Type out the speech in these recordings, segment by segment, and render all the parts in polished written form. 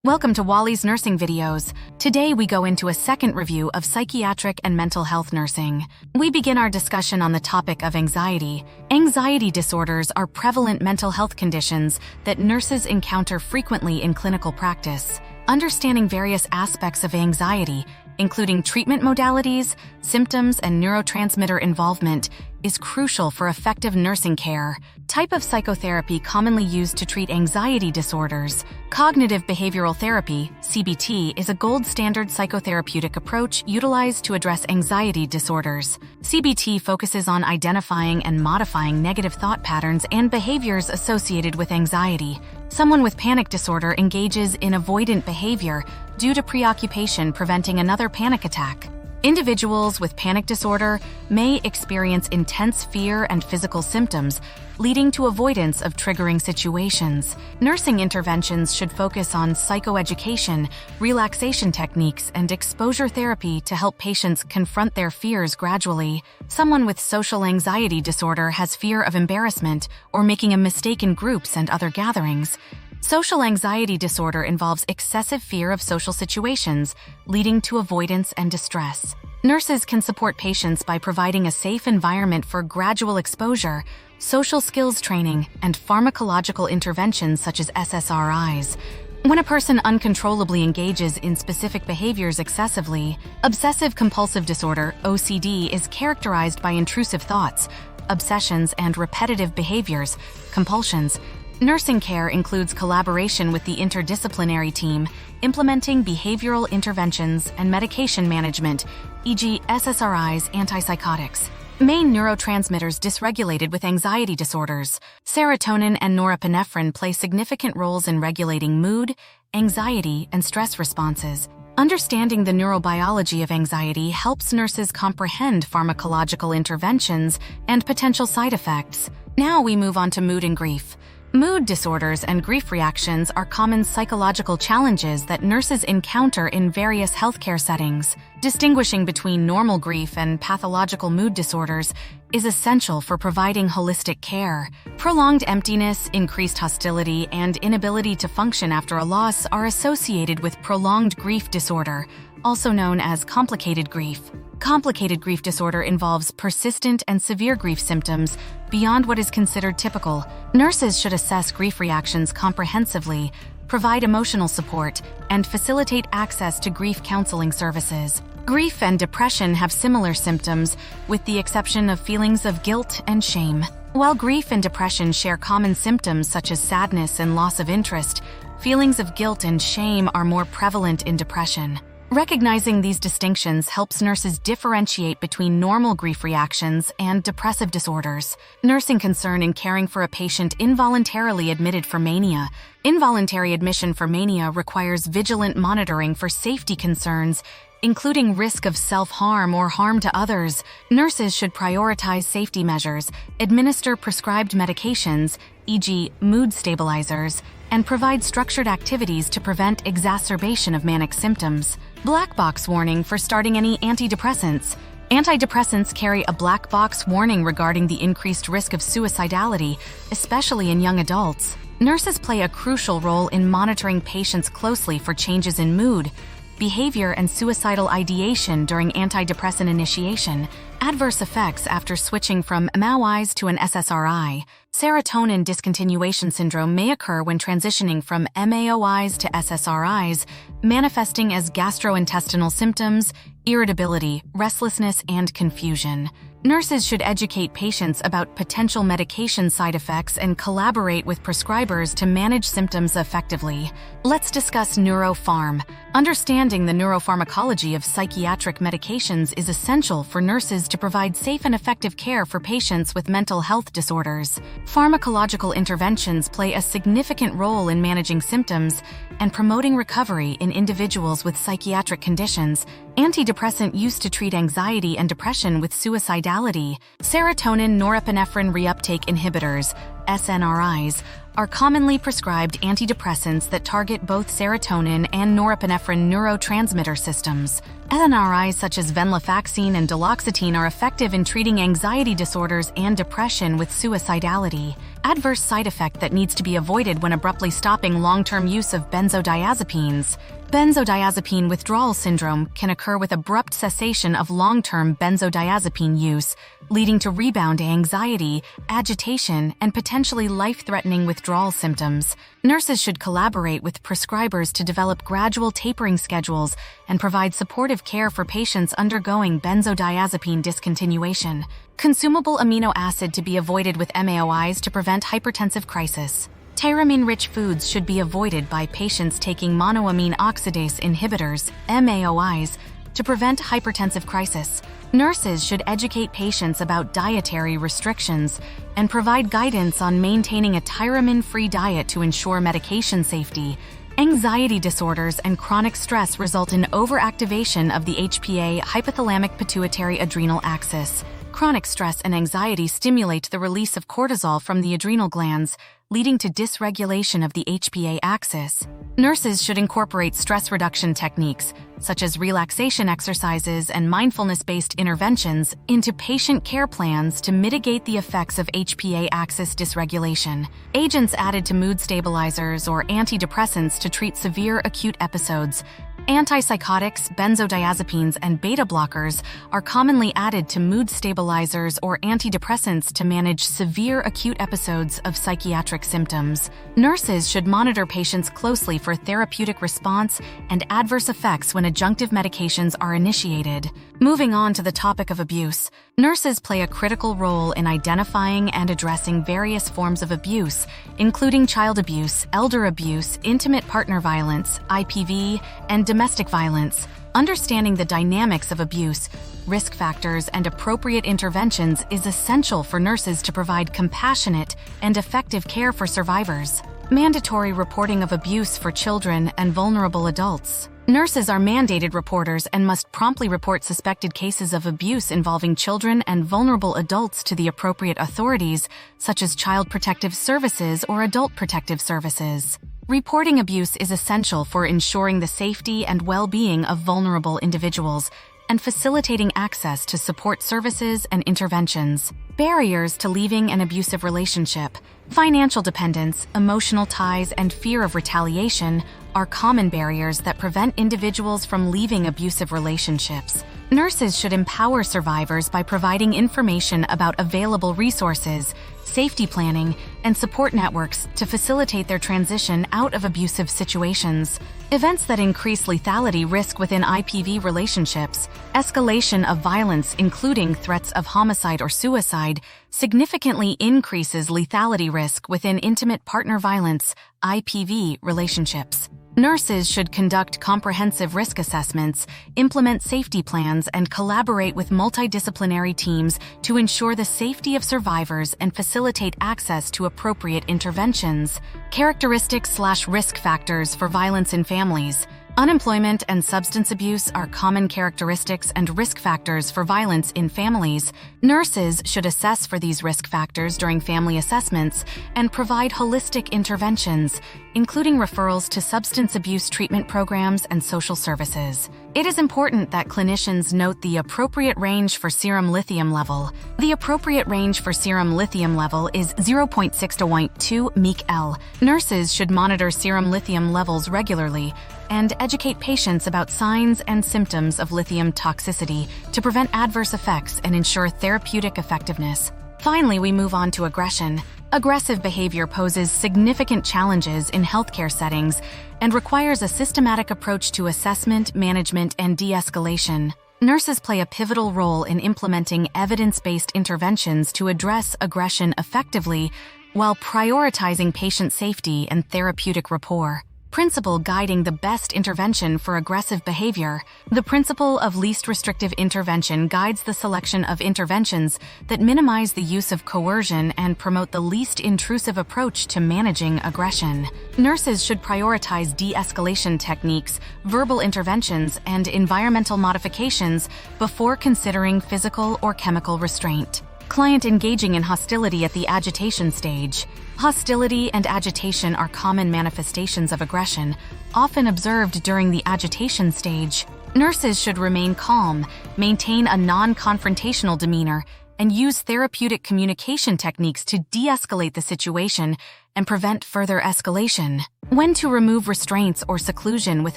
Welcome to Wally's Nursing Videos. Today we go into a second review of psychiatric and mental health nursing. We begin our discussion on the topic of anxiety. Anxiety disorders are prevalent mental health conditions that nurses encounter frequently in clinical practice. Understanding various aspects of anxiety, including treatment modalities, symptoms, and neurotransmitter involvement, is crucial for effective nursing care. Type of psychotherapy commonly used to treat anxiety disorders. Cognitive behavioral therapy, CBT, is a gold standard psychotherapeutic approach utilized to address anxiety disorders. CBT focuses on identifying and modifying negative thought patterns and behaviors associated with anxiety. Someone with panic disorder engages in avoidant behavior due to preoccupation preventing another panic attack. Individuals with panic disorder may experience intense fear and physical symptoms, leading to avoidance of triggering situations. Nursing interventions should focus on psychoeducation, relaxation techniques, and exposure therapy to help patients confront their fears gradually. Someone with social anxiety disorder has fear of embarrassment or making a mistake in groups and other gatherings. Social anxiety disorder involves excessive fear of social situations, leading to avoidance and distress. Nurses can support patients by providing a safe environment for gradual exposure, social skills training, and pharmacological interventions such as SSRIs. When a person uncontrollably engages in specific behaviors excessively, obsessive-compulsive disorder, OCD, is characterized by intrusive thoughts, obsessions, and repetitive behaviors, compulsions. Nursing care includes collaboration with the interdisciplinary team, implementing behavioral interventions and medication management, e.g. SSRIs, antipsychotics. Main neurotransmitters dysregulated with anxiety disorders. Serotonin and norepinephrine play significant roles in regulating mood, anxiety, and stress responses. Understanding the neurobiology of anxiety helps nurses comprehend pharmacological interventions and potential side effects. Now we move on to mood and grief. Mood disorders and grief reactions are common psychological challenges that nurses encounter in various healthcare settings. Distinguishing between normal grief and pathological mood disorders is essential for providing holistic care. Prolonged emptiness, increased hostility, and inability to function after a loss are associated with prolonged grief disorder, also known as complicated grief. Complicated grief disorder involves persistent and severe grief symptoms beyond what is considered typical. Nurses should assess grief reactions comprehensively, provide emotional support, and facilitate access to grief counseling services. Grief and depression have similar symptoms, with the exception of feelings of guilt and shame. While grief and depression share common symptoms such as sadness and loss of interest, feelings of guilt and shame are more prevalent in depression. Recognizing these distinctions helps nurses differentiate between normal grief reactions and depressive disorders. Nursing concern in caring for a patient involuntarily admitted for mania. Involuntary admission for mania requires vigilant monitoring for safety concerns, including risk of self-harm or harm to others. Nurses should prioritize safety measures, administer prescribed medications, e.g. mood stabilizers, and provide structured activities to prevent exacerbation of manic symptoms. Black box warning for starting any antidepressants. Antidepressants carry a black box warning regarding the increased risk of suicidality, especially in young adults. Nurses play a crucial role in monitoring patients closely for changes in mood, behavior, and suicidal ideation during antidepressant initiation. Adverse effects after switching from MAOIs to an SSRI. Serotonin discontinuation syndrome may occur when transitioning from MAOIs to SSRIs, manifesting as gastrointestinal symptoms, irritability, restlessness, and confusion. Nurses should educate patients about potential medication side effects and collaborate with prescribers to manage symptoms effectively. Let's discuss neuropharm. Understanding the neuropharmacology of psychiatric medications is essential for nurses to provide safe and effective care for patients with mental health disorders. Pharmacological interventions play a significant role in managing symptoms and promoting recovery in individuals with psychiatric conditions. Antidepressant used to treat anxiety and depression with suicidality. Serotonin norepinephrine reuptake inhibitors, SNRIs, are commonly prescribed antidepressants that target both serotonin and norepinephrine neurotransmitter systems. SNRIs such as venlafaxine and duloxetine are effective in treating anxiety disorders and depression with suicidality. Adverse side effect that needs to be avoided when abruptly stopping long-term use of benzodiazepines. Benzodiazepine withdrawal syndrome can occur with abrupt cessation of long-term benzodiazepine use, leading to rebound anxiety, agitation, and potentially life-threatening withdrawal symptoms. Nurses should collaborate with prescribers to develop gradual tapering schedules and provide supportive care for patients undergoing benzodiazepine discontinuation. Consumable amino acid to be avoided with MAOIs to prevent hypertensive crisis. Tyramine-rich foods should be avoided by patients taking monoamine oxidase inhibitors, MAOIs, to prevent hypertensive crisis. Nurses should educate patients about dietary restrictions and provide guidance on maintaining a tyramine-free diet to ensure medication safety. Anxiety disorders and chronic stress result in overactivation of the HPA hypothalamic pituitary adrenal axis. Chronic stress and anxiety stimulate the release of cortisol from the adrenal glands, leading to dysregulation of the HPA axis. Nurses should incorporate stress reduction techniques, such as relaxation exercises and mindfulness-based interventions, into patient care plans to mitigate the effects of HPA axis dysregulation. Agents added to mood stabilizers or antidepressants to treat severe acute episodes. Antipsychotics, benzodiazepines, and beta blockers are commonly added to mood stabilizers or antidepressants to manage severe acute episodes of psychiatric symptoms. Nurses should monitor patients closely for therapeutic response and adverse effects when adjunctive medications are initiated. Moving on to the topic of abuse, nurses play a critical role in identifying and addressing various forms of abuse, including child abuse, elder abuse, intimate partner violence, IPV, and domestic violence. Understanding the dynamics of abuse, risk factors, and appropriate interventions is essential for nurses to provide compassionate and effective care for survivors. Mandatory reporting of abuse for children and vulnerable adults. Nurses are mandated reporters and must promptly report suspected cases of abuse involving children and vulnerable adults to the appropriate authorities, such as Child Protective Services or Adult Protective Services. Reporting abuse is essential for ensuring the safety and well-being of vulnerable individuals and facilitating access to support services and interventions. Barriers to leaving an abusive relationship. Financial dependence, emotional ties, and fear of retaliation are common barriers that prevent individuals from leaving abusive relationships. Nurses should empower survivors by providing information about available resources, safety planning, and support networks to facilitate their transition out of abusive situations. Events that increase lethality risk within IPV relationships. Escalation of violence, including threats of homicide or suicide, significantly increases lethality risk within intimate partner violence, IPV relationships. Nurses should conduct comprehensive risk assessments, implement safety plans, and collaborate with multidisciplinary teams to ensure the safety of survivors and facilitate access to appropriate interventions. Characteristics/risk factors for violence in families. Unemployment and substance abuse are common characteristics and risk factors for violence in families. Nurses should assess for these risk factors during family assessments and provide holistic interventions, including referrals to substance abuse treatment programs and social services. It is important that clinicians note the appropriate range for serum lithium level. The appropriate range for serum lithium level is 0.6 to 0.2 mg/L. Nurses should monitor serum lithium levels regularly and educate patients about signs and symptoms of lithium toxicity to prevent adverse effects and ensure therapeutic effectiveness. Finally, we move on to aggression. Aggressive behavior poses significant challenges in healthcare settings and requires a systematic approach to assessment, management, and de-escalation. Nurses play a pivotal role in implementing evidence-based interventions to address aggression effectively while prioritizing patient safety and therapeutic rapport. Principle guiding the best intervention for aggressive behavior. The principle of least restrictive intervention guides the selection of interventions that minimize the use of coercion and promote the least intrusive approach to managing aggression. Nurses should prioritize de-escalation techniques, verbal interventions, and environmental modifications before considering physical or chemical restraint. Client engaging in hostility at the agitation stage. Hostility and agitation are common manifestations of aggression, often observed during the agitation stage. Nurses should remain calm, maintain a non-confrontational demeanor, and use therapeutic communication techniques to de-escalate the situation and prevent further escalation. When to remove restraints or seclusion with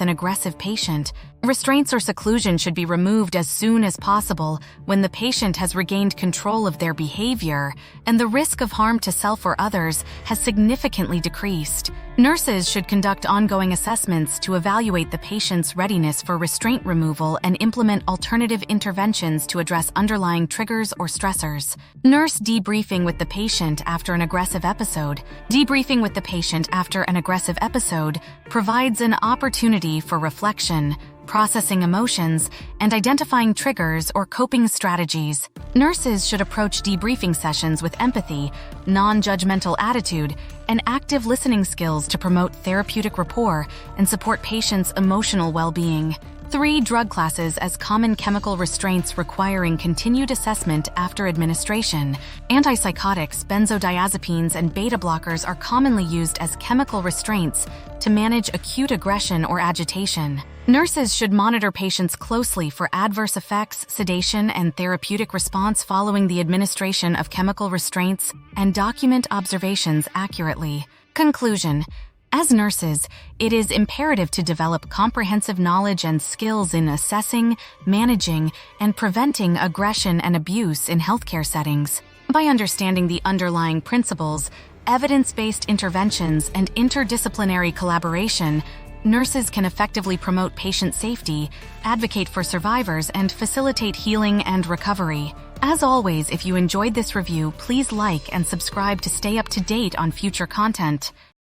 an aggressive patient. Restraints or seclusion should be removed as soon as possible when the patient has regained control of their behavior and the risk of harm to self or others has significantly decreased. Nurses should conduct ongoing assessments to evaluate the patient's readiness for restraint removal and implement alternative interventions to address underlying triggers or stressors. Nurse debriefing with the patient after an aggressive episode. Debriefing with the patient after an aggressive episode provides an opportunity for reflection, processing emotions, and identifying triggers or coping strategies. Nurses should approach debriefing sessions with empathy, non-judgmental attitude, and active listening skills to promote therapeutic rapport and support patients' emotional well-being. 3 drug classes as common chemical restraints requiring continued assessment after administration. Antipsychotics, benzodiazepines, and beta blockers are commonly used as chemical restraints to manage acute aggression or agitation. Nurses should monitor patients closely for adverse effects, sedation, and therapeutic response following the administration of chemical restraints and document observations accurately. Conclusion. As nurses, it is imperative to develop comprehensive knowledge and skills in assessing, managing, and preventing aggression and abuse in healthcare settings. By understanding the underlying principles, evidence-based interventions, and interdisciplinary collaboration, nurses can effectively promote patient safety, advocate for survivors, and facilitate healing and recovery. As always, if you enjoyed this review, please like and subscribe to stay up to date on future content.